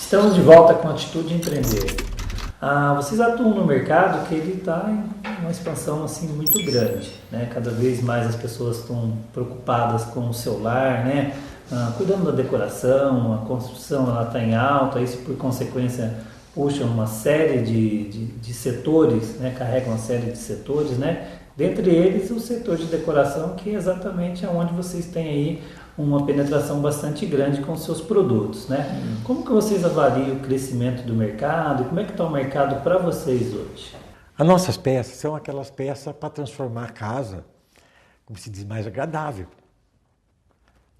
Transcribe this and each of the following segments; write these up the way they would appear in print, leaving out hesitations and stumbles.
Estamos de volta com a Atitude Empreender. Vocês atuam no mercado que ele está em uma expansão assim, muito grande, né? Cada vez mais as pessoas estão preocupadas com o celular, né? Cuidando da decoração, a construção está em alta, isso por consequência puxa uma série de setores, né? Carrega uma série de setores, né? Dentre eles o setor de decoração, que é exatamente onde vocês têm aí uma penetração bastante grande com os seus produtos, né? Como que vocês avaliam o crescimento do mercado? Como é que está o mercado para vocês hoje? As nossas peças são aquelas peças para transformar a casa, como se diz, mais agradável.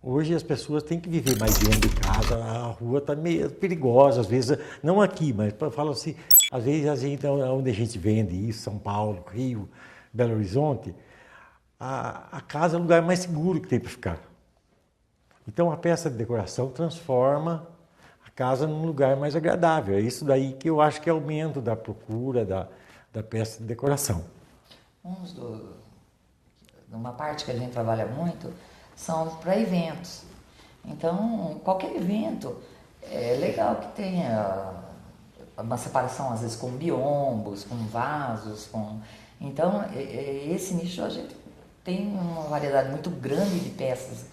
Hoje as pessoas têm que viver mais dentro de casa, a rua está meio perigosa, às vezes, não aqui, mas eu falo assim, às vezes onde a gente vende isso, São Paulo, Rio, Belo Horizonte, a casa é o lugar mais seguro que tem para ficar. Então a peça de decoração transforma a casa num lugar mais agradável. É isso daí que eu acho que é o aumento da procura da peça de decoração. Uma parte que a gente trabalha muito são para eventos. Então, qualquer evento é legal que tenha uma separação, às vezes, com biombos, com vasos, Então, esse nicho a gente tem uma variedade muito grande de peças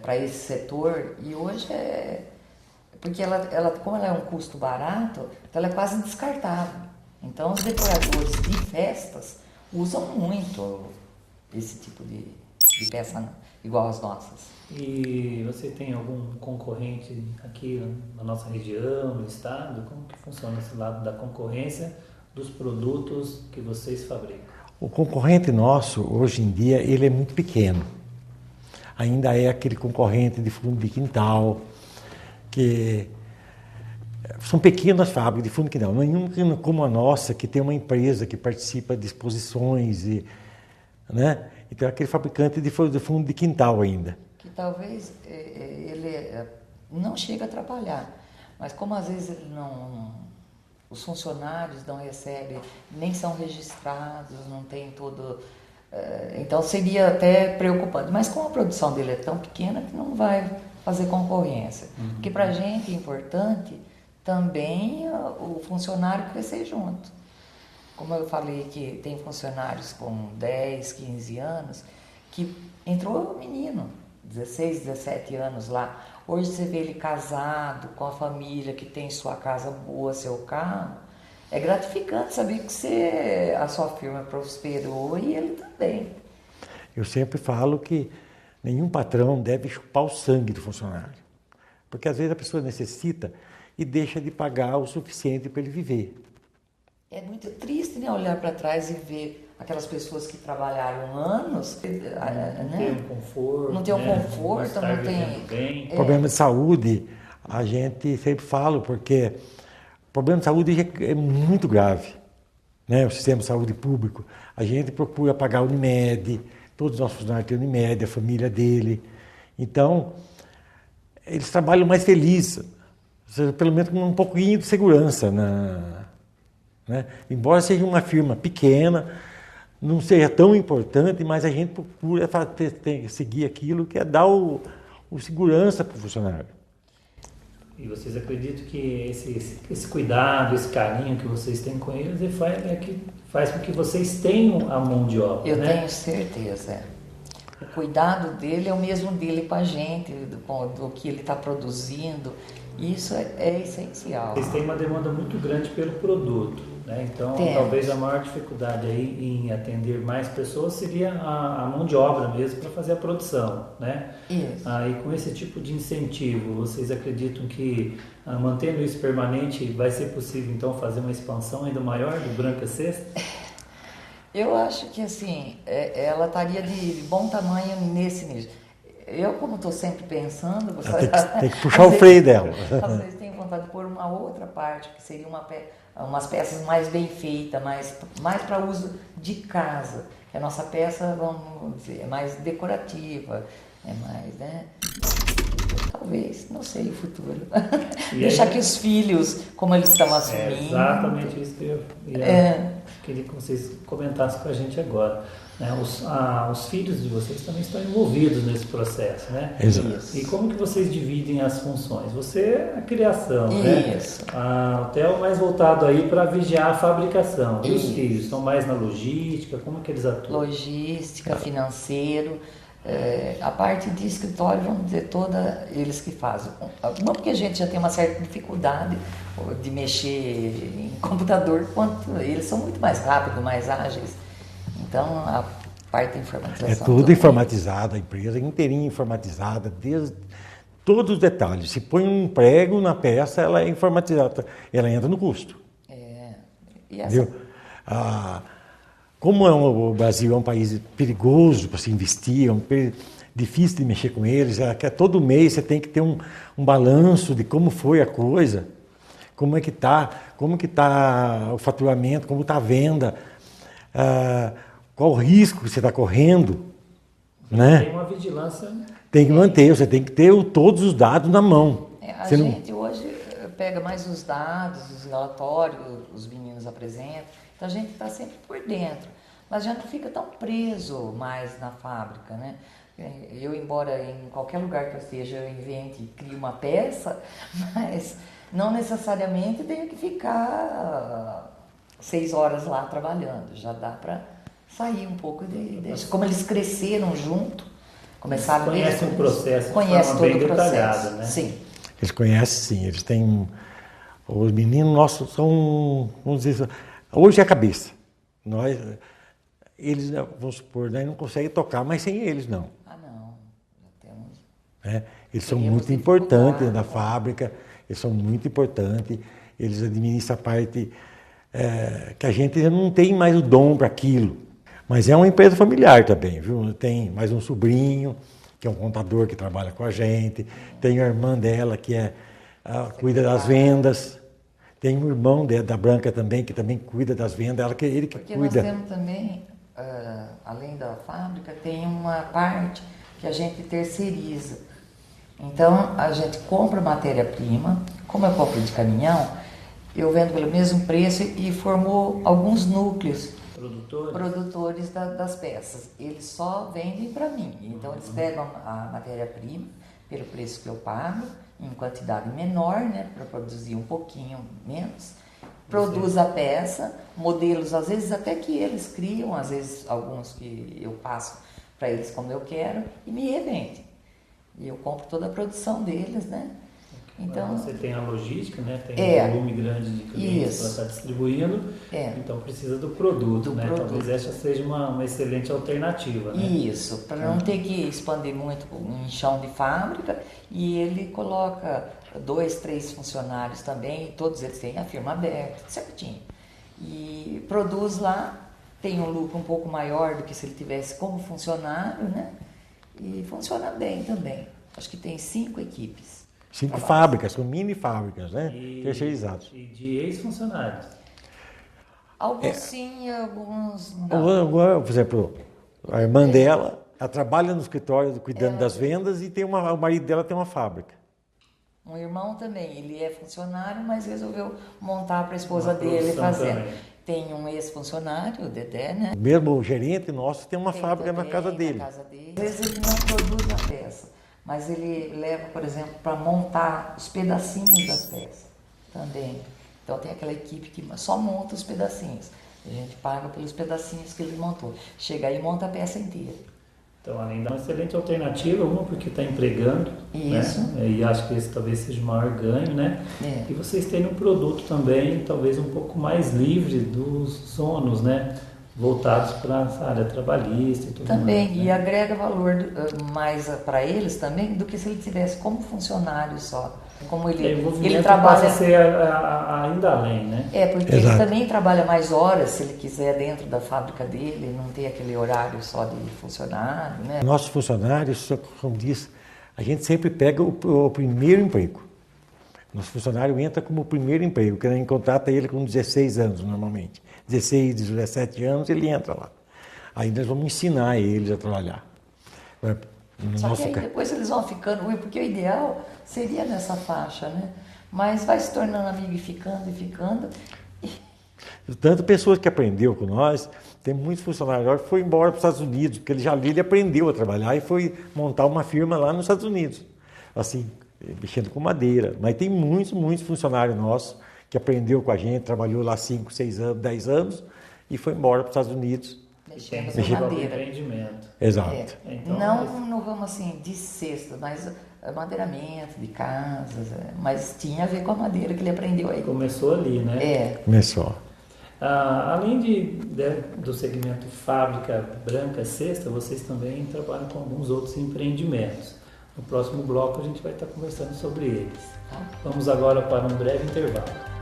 para esse setor, e hoje porque como ela é um custo barato, então ela é quase descartável. Então os decoradores de festas usam muito esse tipo de peça igual às nossas. E você tem algum concorrente aqui na nossa região, no estado? Como que funciona esse lado da concorrência dos produtos que vocês fabricam? O concorrente nosso, hoje em dia, ele é muito pequeno. Ainda é aquele concorrente de fundo de quintal, que são pequenas fábricas de fundo de quintal, nenhuma como a nossa, que tem uma empresa que participa de exposições, né? Então é aquele fabricante de fundo de quintal ainda. Que talvez ele não chega a atrapalhar, mas como às vezes os funcionários não recebem, nem são registrados, não tem todo... Então seria até preocupante, mas como a produção dele é tão pequena que não vai fazer concorrência. Porque para a gente é importante também o funcionário crescer junto. Como eu falei que tem funcionários com 10, 15 anos, que entrou um menino, 16, 17 anos lá. Hoje você vê ele casado, com a família, que tem sua casa boa, seu carro. É gratificante saber que a sua firma prosperou e ele também. Eu sempre falo que nenhum patrão deve chupar o sangue do funcionário. Porque às vezes a pessoa necessita e deixa de pagar o suficiente para ele viver. É muito triste, né, olhar para trás e ver aquelas pessoas que trabalharam anos, Não tem um conforto, não tem não tem... Problema de saúde, a gente sempre fala, porque o problema de saúde é muito grave, né? O sistema de saúde público. A gente procura pagar a Unimed, todos os nossos funcionários têm Unimed, a família dele. Então, eles trabalham mais felizes, pelo menos com um pouquinho de segurança. Né? Embora seja uma firma pequena, não seja tão importante, mas a gente procura seguir aquilo que é dar o segurança para o funcionário. E vocês acreditam que esse cuidado, esse carinho que vocês têm com eles faz com que vocês tenham a mão de obra, Eu né? tenho certeza. O cuidado dele é o mesmo dele com a gente, do que ele está produzindo. Isso é essencial. Vocês têm uma demanda muito grande pelo produto, né? Então, talvez a maior dificuldade aí em atender mais pessoas seria a mão de obra mesmo para fazer a produção, né? Isso. E com esse tipo de incentivo, vocês acreditam que mantendo isso permanente vai ser possível então fazer uma expansão ainda maior do Branca Sexta? Eu acho que assim, ela estaria de bom tamanho nesse nível. Eu, como estou sempre pensando... Tem que puxar o freio dela. Às vezes tenho vontade de pôr uma outra parte, que seria umas peças mais bem feitas, mais para uso de casa. A nossa peça, vamos dizer, é mais decorativa, é mais, né? Talvez, não sei, o futuro. Deixar que os filhos, como eles estão assumindo... É exatamente isso que eu queria que vocês comentassem com a gente agora. né? Os filhos de vocês também estão envolvidos nesse processo, né? Exato. E como que vocês dividem as funções? Você é a criação, né? Isso. O Theo mais voltado aí para vigiar a fabricação. E os Isso. filhos estão mais na logística? Como que eles atuam? Logística, financeiro, a parte de escritório, vamos dizer, toda eles que fazem. Não porque a gente já tem uma certa dificuldade de mexer em computador, quanto eles são muito mais rápidos, mais ágeis. Então, a parte da informatização... É tudo informatizado, a empresa inteirinha informatizada, desde todos os detalhes. Se põe um prego na peça, ela é informatizada, ela entra no custo. E essa... Viu? Como o Brasil é um país perigoso para se investir, difícil de mexer com eles, que todo mês você tem que ter um balanço de como foi a coisa, como que tá o faturamento, como está a venda, qual o risco que você está correndo, né? Tem uma vigilância. Tem que manter, você tem que ter todos os dados na mão. A gente hoje pega mais os dados, os relatórios, os meninos apresentam, então a gente está sempre por dentro, mas já não fica tão preso mais na fábrica, né? Eu, embora em qualquer lugar que eu esteja, eu invente e crie uma peça, mas não necessariamente tenho que ficar 6 horas lá trabalhando, já dá para sair um pouco como eles cresceram junto, começaram... Conhecem o processo de conhece forma todo bem o processo, detalhada, né? Sim. Eles conhecem, sim, eles têm... Os meninos nossos são, vamos dizer, hoje é a cabeça. Eles, vamos supor, não conseguem tocar, mas sem eles não. Não, já temos... Eles são muito importantes na fábrica, eles são muito importantes, eles administram a parte que a gente não tem mais o dom para aquilo. Mas é uma empresa familiar também, viu? Tem mais um sobrinho, que é um contador que trabalha com a gente, tem a irmã dela que cuida das vendas, tem um irmão da Branca também, que também cuida das vendas, ele que Porque cuida. nós temos também, além da fábrica, tem uma parte que a gente terceiriza. Então, a gente compra matéria-prima, como eu compro de caminhão, eu vendo pelo mesmo preço e formou alguns núcleos produtores das peças. Eles só vendem para mim. Então, eles pegam a matéria-prima pelo preço que eu pago, em quantidade menor, né, para produzir um pouquinho menos. Produz a peça, modelos, às vezes até que eles criam, às vezes alguns que eu passo para eles como eu quero, e me revendem. E eu compro toda a produção deles, né? Então, você tem a logística, né? Tem um volume grande de clientes para estar distribuindo, então precisa do produto, né? Talvez essa seja uma excelente alternativa, né? Isso, para não ter que expandir muito em chão de fábrica, e ele coloca 2, 3 funcionários também, todos eles têm a firma aberta, certinho. E produz lá, tem um lucro um pouco maior do que se ele tivesse como funcionário, né? E funciona bem também. Acho que tem 5 equipes. 5 fábricas, são mini fábricas, né? Terceirizados. E de ex-funcionários. Alguns sim, alguns não. Por exemplo, a irmã dela, ela trabalha no escritório cuidando das vendas e o marido dela tem uma fábrica. Um irmão também, ele é funcionário, mas resolveu montar para a esposa dele fazer. Também. Tem um ex-funcionário, o Dedé, né? Mesmo o gerente nosso tem uma fábrica na casa dele. Às vezes ele não produz a peça, mas ele leva, por exemplo, para montar os pedacinhos das peças também. Então tem aquela equipe que só monta os pedacinhos. A gente paga pelos pedacinhos que ele montou. Chega aí e monta a peça inteira. Então, além da uma excelente alternativa, uma porque está empregando, isso, né? E acho que esse talvez seja o maior ganho, né? E vocês têm um produto também, talvez um pouco mais livre dos ônus, né? Voltados para a área trabalhista e tudo também, mais. Né? E agrega valor mais para eles também do que se ele tivesse como funcionário só. Como ele trabalha, passa a ser ainda além, né? Porque ele também trabalha mais horas, se ele quiser, dentro da fábrica dele, não tem aquele horário só de funcionário, né? Nossos funcionários, como diz, a gente sempre pega o primeiro emprego. Nosso funcionário entra como o primeiro emprego, porque a gente contrata ele com 16 anos, normalmente. 16, 17 anos, ele entra lá. Aí nós vamos ensinar eles a trabalhar. Só que aí depois eles vão ficando ruim, porque o ideal seria nessa faixa, né? Mas vai se tornando amigo e ficando. Tanto pessoas que aprendeu com nós, tem muitos funcionários agora que foi embora para os Estados Unidos, porque ele aprendeu a trabalhar e foi montar uma firma lá nos Estados Unidos, assim, mexendo com madeira. Mas tem muitos funcionários nossos que aprendeu com a gente, trabalhou lá 5, 6 anos, 10 anos e foi embora para os Estados Unidos. Mexendo Mexer com com madeira. empreendimento. Exato. Então, não no ramo assim de cesta, mas madeiramento de casas, mas tinha a ver com a madeira que ele aprendeu aí. começou ali, né? Começou. Além do segmento fábrica branca cesta, vocês também trabalham com alguns outros empreendimentos. No próximo bloco a gente vai estar conversando sobre eles. Vamos agora para um breve intervalo.